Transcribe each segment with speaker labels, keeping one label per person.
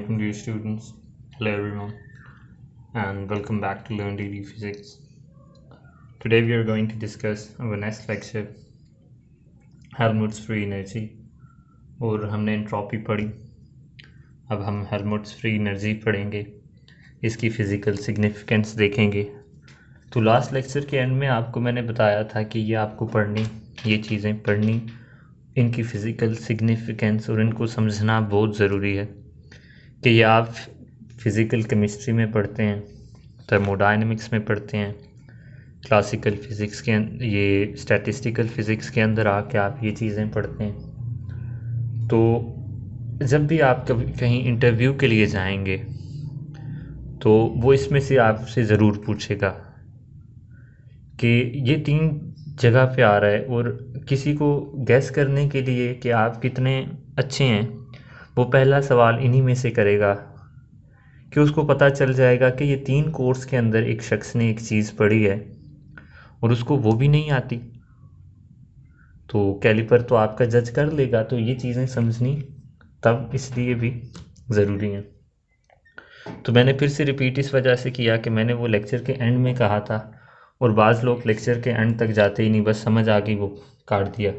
Speaker 1: Assalamualaikum dear students. Hello everyone and welcome back to Learn Daily Physics. Today we are going to discuss our next lecture Helmholtz free energy और हमने entropy पढ़ी। अब हम Helmholtz free energy पढ़ेंगे, इसकी physical significance देखेंगे। तो last lecture के एंड में आपको मैंने बताया था कि ये आपको पढ़नी, ये चीज़ें पढ़नी, इनकी फ़िज़िकल सिग्निफिकेंस और इनको समझना बहुत ज़रूरी है कि ये आप फिज़िकल केमिस्ट्री में पढ़ते हैं, थर्मोडायनेमिक्स में पढ़ते हैं, क्लासिकल फ़िज़िक्स के ये स्टैटिस्टिकल फ़िज़िक्स के अंदर आके आप ये चीज़ें पढ़ते हैं। तो जब भी आप कभी कहीं इंटरव्यू के लिए जाएंगे तो वो इसमें से आपसे ज़रूर पूछेगा कि ये 3 जगह पे आ रहा है, और किसी को गैस करने के लिए कि आप कितने अच्छे हैं, वो पहला सवाल इन्हीं में से करेगा कि उसको पता चल जाएगा कि ये 3 कोर्स के अंदर एक शख्स ने एक चीज़ पढ़ी है और उसको वो भी नहीं आती, तो कैलिपर तो आपका जज कर लेगा। तो ये चीज़ें समझनी तब इसलिए भी ज़रूरी हैं। तो मैंने फिर से रिपीट इस वजह से किया कि मैंने वो लेक्चर के एंड में कहा था, और बाज़ लोग लेक्चर के एंड तक जाते ही नहीं, बस समझ आ गई वो काट दिया,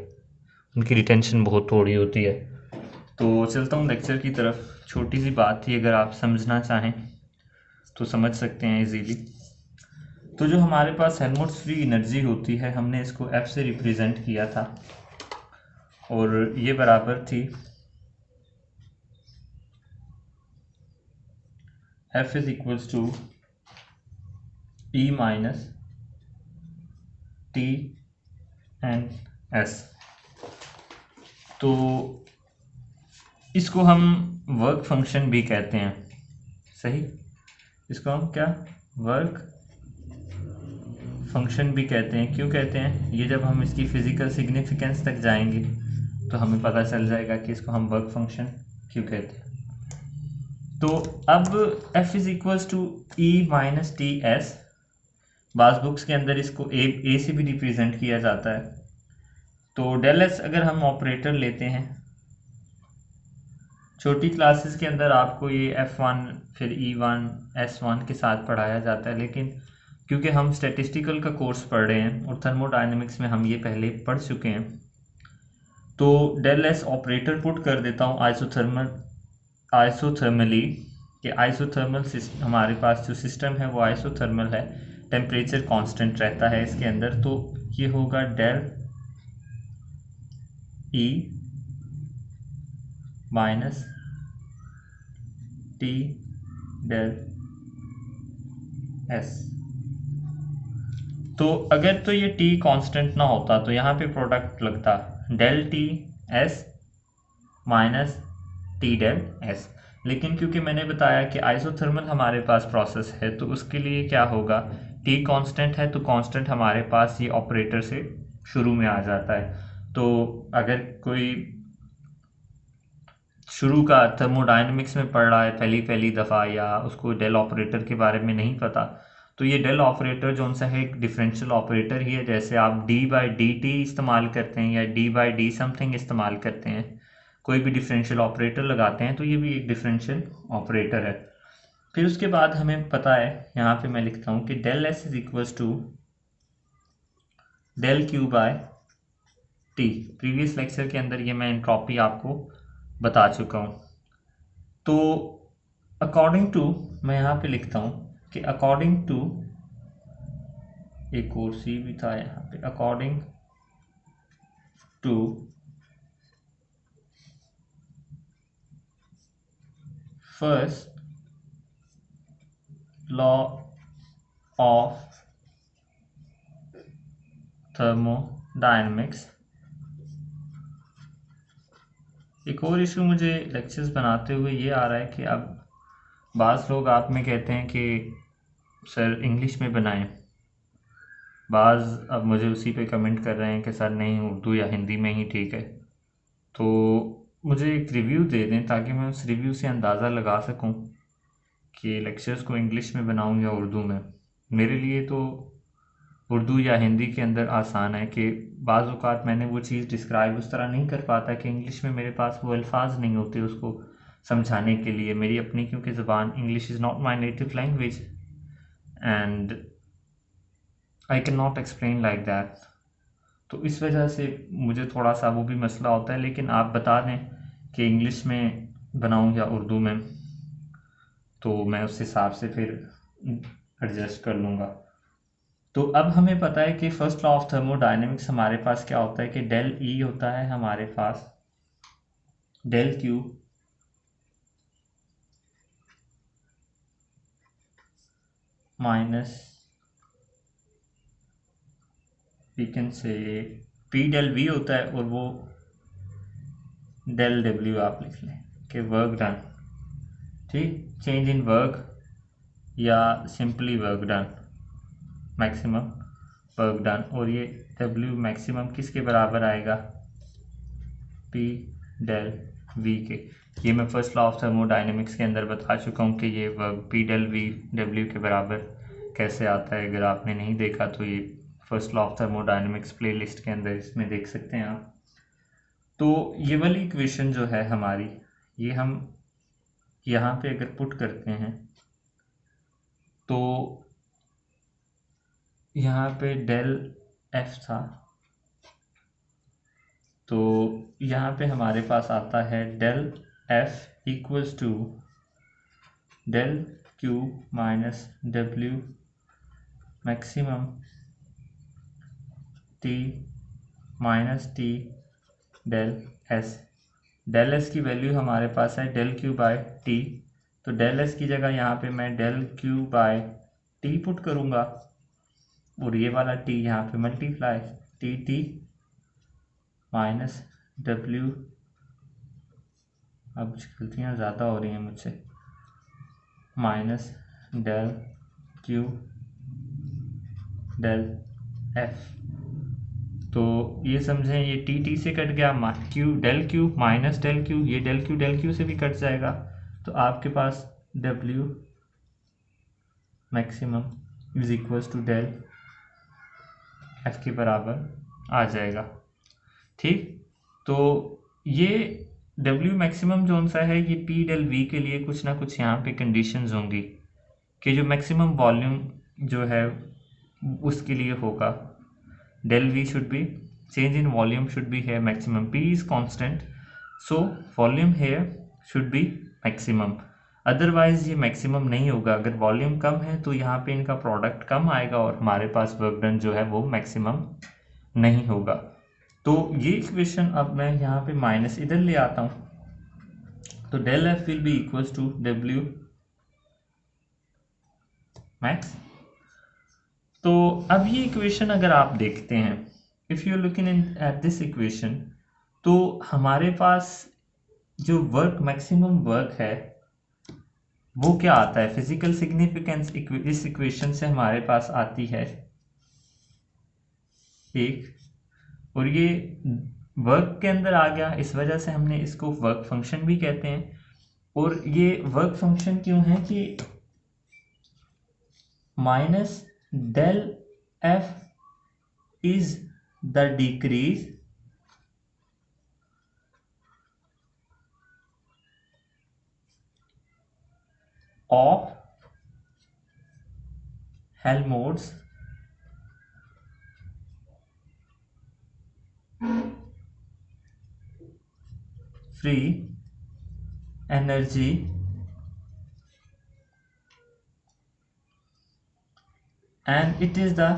Speaker 1: उनकी रिटेंशन बहुत थोड़ी होती है। तो चलता हूँ लेक्चर की तरफ। छोटी सी बात थी, अगर आप समझना चाहें तो समझ सकते हैं इजीली। तो जो हमारे पास हेल्महोल्ट्ज़ फ्री एनर्जी होती है, हमने इसको F से रिप्रेजेंट किया था, और ये बराबर थी F is equals to E minus T/S। तो इसको हम वर्क फंक्शन भी कहते हैं, सही। इसको हम क्या वर्क फंक्शन भी कहते हैं। क्यों कहते हैं ये, जब हम इसकी फ़िज़िकल सिग्निफिकेंस तक जाएंगे तो हमें पता चल जाएगा कि इसको हम वर्क फंक्शन क्यों कहते हैं। तो अब F is equals to E minus TS, बाज़ बुक्स के अंदर इसको ए से भी रिप्रेजेंट किया जाता है। तो डेल एस अगर हम ऑपरेटर लेते हैं, छोटी क्लासेस के अंदर आपको ये F1 फिर E1 S1 के साथ पढ़ाया जाता है, लेकिन क्योंकि हम स्टैटिस्टिकल का कोर्स पढ़ रहे हैं और थर्मोडायनेमिक्स में हम ये पहले पढ़ चुके हैं, तो डेल एस ऑपरेटर पुट कर देता हूँ आइसोथर्मली कि आइसोथर्मल हमारे पास जो सिस्टम है वो आइसोथर्मल है, टेम्परेचर कांस्टेंट रहता है इसके अंदर। तो ये होगा del E minus T del S। तो अगर तो ये T कांस्टेंट ना होता तो यहाँ पे प्रोडक्ट लगता del T S minus T del S, लेकिन क्योंकि मैंने बताया कि आइसोथर्मल हमारे पास प्रोसेस है, तो उसके लिए क्या होगा, T कांस्टेंट है तो कांस्टेंट हमारे पास ये ऑपरेटर से शुरू में आ जाता है। तो अगर कोई शुरू का थर्मोडायनेमिक्स में पढ़ रहा है पहली दफ़ा, या उसको डेल ऑपरेटर के बारे में नहीं पता, तो ये डेल ऑपरेटर जो सा है एक डिफरेंशियल ऑपरेटर ही है। जैसे आप d/dt इस्तेमाल करते हैं या d/d समथिंग इस्तेमाल करते हैं, कोई भी डिफरेंशियल ऑपरेटर लगाते हैं, तो ये भी एक डिफरेंशियल ऑपरेटर है। फिर उसके बाद हमें पता है, यहाँ पे मैं लिखता हूँ कि del S is equals to del Q by T. Previous lecture के अंदर ये मैं एंट्रोपी आपको बता चुका हूँ। तो अकॉर्डिंग टू, मैं यहाँ पे लिखता हूँ कि अकॉर्डिंग टू, एक और सी भी था यहाँ पे, according to first law of thermodynamics. एक और इशू मुझे लेक्चर्स बनाते हुए ये आ रहा है कि अब बाज़ लोग आप में कहते हैं कि सर इंग्लिश में बनाएं, बाज़ अब मुझे उसी पे कमेंट कर रहे हैं कि सर नहीं, उर्दू या हिंदी में ही ठीक है। तो मुझे एक रिव्यू दे दें ताकि मैं उस रिव्यू से अंदाज़ा लगा सकूं कि लेक्चर्स को इंग्लिश में बनाऊं या उर्दू में। मेरे लिए तो उर्दू या हिंदी के अंदर आसान है कि बाज़ औक़ात मैंने वो चीज़ डिस्क्राइब उस तरह नहीं कर पाता कि इंग्लिश में मेरे पास वो अल्फाज नहीं होते उसको समझाने के लिए, मेरी अपनी क्योंकि ज़ुबान English is not my native language and I can not explain like that. तो इस वजह से मुझे थोड़ा सा वो भी मसला होता है। लेकिन आप बता दें कि इंग्लिश में बनाऊँ या उर्दू में, तो मैं उस हिसाब से फिर एडजस्ट कर लूँगा। तो अब हमें पता है कि फर्स्ट लॉ ऑफ थर्मोडायनेमिक्स हमारे पास क्या होता है कि डेल ई होता है हमारे पास del Q minus V can say P del V होता है, और वो डेल डब्ल्यू आप लिख लें कि वर्क डन, ठीक, चेंज इन वर्क या simply work done, maximum work done. और ये डब्ल्यू मैक्सिमम किसके बराबर आएगा, पी डेल वी के। ये मैं फर्स्ट लॉ ऑफ थर्मोडायनेमिक्स के अंदर बता चुका हूँ कि ये work P del V W के बराबर कैसे आता है। अगर आपने नहीं देखा तो ये first law of thermodynamics playlist के अंदर इसमें देख सकते हैं आप। तो ये वाली इक्वेशन जो है हमारी, ये हम यहाँ पे अगर पुट करते हैं तो यहाँ पे डेल एफ था, तो यहाँ पे हमारे पास आता है del F equals to del Q minus W maximum T minus T del S. Del S की वैल्यू हमारे पास है डेल क्यू बाय टी, तो डेल एस की जगह यहाँ पे मैं del Q by T put करूँगा, और ये वाला टी यहाँ पे multiply T T minus W, अब गलतियाँ ज़्यादा हो रही हैं मुझसे, minus del Q del F. तो ये समझें ये टी टी से कट गया, Q del Q minus del Q, ये डेल क्यू से भी कट जाएगा, तो आपके पास W maximum is equals to del F के बराबर आ जाएगा, ठीक। तो ये डब्ल्यू मैक्सिमम जो सा है ये पी डेल वी के लिए कुछ ना कुछ यहाँ पे कंडीशंस होंगी कि जो मैक्सिमम वॉल्यूम जो है उसके लिए होगा, del v should be change in volume should be here maximum, p is constant so volume here should be maximum, otherwise ये मैक्सिमम नहीं होगा। अगर वॉल्यूम कम है तो यहाँ पे इनका प्रोडक्ट कम आएगा और हमारे पास वर्क डन जो है वो मैक्सिमम नहीं होगा। तो ये इक्वेशन अब मैं यहाँ पे माइनस इधर ले आता हूँ, तो del F will be equals to W max. तो अब ये इक्वेशन अगर आप देखते हैं, if you looking in at this equation, तो हमारे पास जो वर्क मैक्सिमम वर्क है वो क्या आता है, फिजिकल सिग्निफिकेंस इस इक्वेशन से हमारे पास आती है एक, और ये वर्क के अंदर आ गया, इस वजह से हमने इसको वर्क फंक्शन भी कहते हैं। और ये वर्क फंक्शन क्यों है कि minus del f is the decrease of Helmholtz free energy and it is the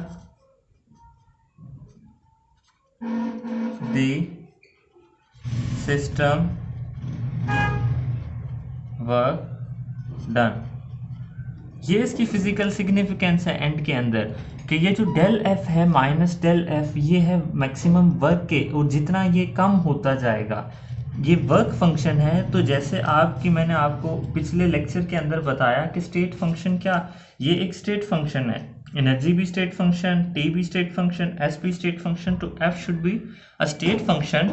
Speaker 1: system work done। ये इसकी फिजिकल सिग्निफिकेंस है एंड के अंदर कि ये जो डेल एफ है माइनस डेल एफ ये है मैक्सिमम वर्क के, और जितना ये कम होता जाएगा ये वर्क फंक्शन है। तो जैसे आपकी मैंने आपको पिछले लेक्चर के अंदर बताया कि स्टेट फंक्शन क्या, ये एक स्टेट फंक्शन है, एनर्जी भी स्टेट फंक्शन, टी भी स्टेट फंक्शन, एस भी स्टेट फंक्शन, तो F should be a state function.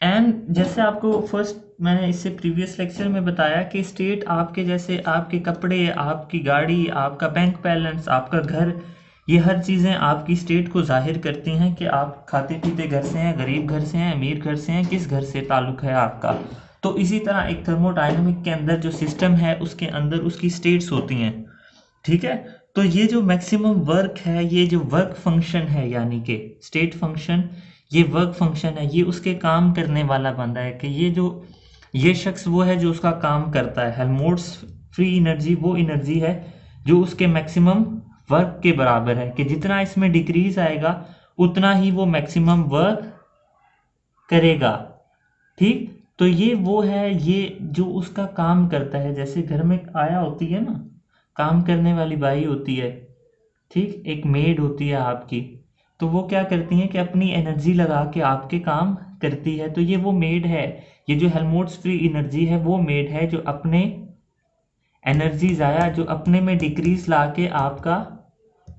Speaker 1: And जैसे आपको फर्स्ट मैंने इससे प्रीवियस लेक्चर में बताया कि स्टेट आपके जैसे आपके कपड़े, आपकी गाड़ी, आपका बैंक बैलेंस, आपका घर, ये हर चीज़ें आपकी स्टेट को जाहिर करती हैं कि आप खाते पीते घर से हैं, गरीब घर से हैं, अमीर घर से हैं, किस घर से ताल्लुक़ है आपका।
Speaker 2: तो इसी तरह एक थर्मोडायनेमिक के अंदर जो सिस्टम है उसके अंदर उसकी स्टेट्स होती हैं, ठीक है। तो ये जो मैक्सिमम वर्क है, ये जो वर्क फंक्शन है, यानी कि स्टेट फंक्शन, ये वर्क फंक्शन है, ये उसके काम करने वाला बंदा है कि ये शख्स वो है जो उसका काम करता है। हेल्महोल्ट्ज़ फ्री एनर्जी वो एनर्जी है जो उसके मैक्सिमम वर्क के बराबर है, कि जितना इसमें डिक्रीज आएगा उतना ही वो मैक्सिमम वर्क करेगा, ठीक। तो ये वो है, ये जो उसका काम करता है। जैसे घर में आया होती है ना, काम करने वाली बाई होती है, ठीक, एक मेड होती है आपकी, तो वो क्या करती है कि अपनी एनर्जी लगा के आपके काम करती है। तो ये वो मेड है, ये जो हेल्महोल्ट्ज़ फ्री एनर्जी है वो मेड है जो अपने एनर्जी ज़ाया, जो अपने में डिक्रीज ला के आपका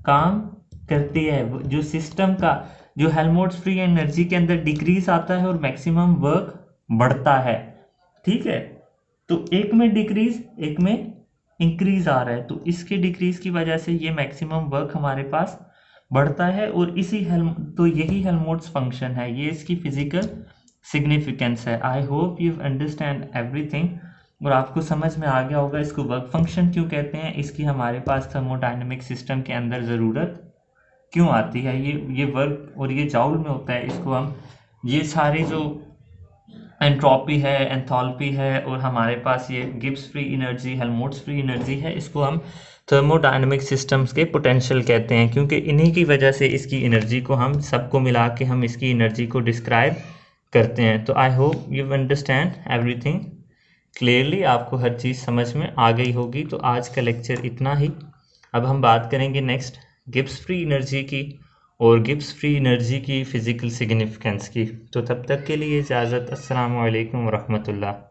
Speaker 2: काम करती है। जो सिस्टम का जो हेल्महोल्ट्ज़ फ्री एनर्जी के अंदर डिक्रीज आता है और मैक्सिमम वर्क बढ़ता है, ठीक है। तो एक में डिक्रीज, एक में इंक्रीज आ रहा है, तो इसके डिक्रीज की वजह से ये मैक्सिमम वर्क हमारे पास बढ़ता है। और तो यही हेल्महोल्ट्ज़ फंक्शन है, ये इसकी फिजिकल सिग्निफिकेंस है। I hope you understand everything, और आपको समझ में आ गया होगा इसको वर्क फंक्शन क्यों कहते हैं, इसकी हमारे पास थर्मोडायनेमिक सिस्टम के अंदर ज़रूरत क्यों आती है। ये वर्क और ये जाउल में होता है, इसको हम ये सारे जो एंट्रोपी है, एंथैल्पी है, और हमारे पास ये Gibbs free energy, Helmholtz free energy है, इसको हम थर्मोडायनेमिक सिस्टम्स के पोटेंशियल कहते हैं, क्योंकि इन्हीं की वजह से इसकी एनर्जी को हम सबको मिला के हम इसकी एनर्जी को डिस्क्राइब करते हैं। तो I hope you understand everything clearly, आपको हर चीज़ समझ में आ गई होगी। तो आज का लेक्चर इतना ही। अब हम बात करेंगे नेक्स्ट गिब्स फ्री एनर्जी की और गिब्स फ्री एनर्जी की फ़िज़िकल सिग्निफिकेंस की। तो तब तक के लिए इजाज़त। अस्सलाम वालेकुम रहमतुल्लाह।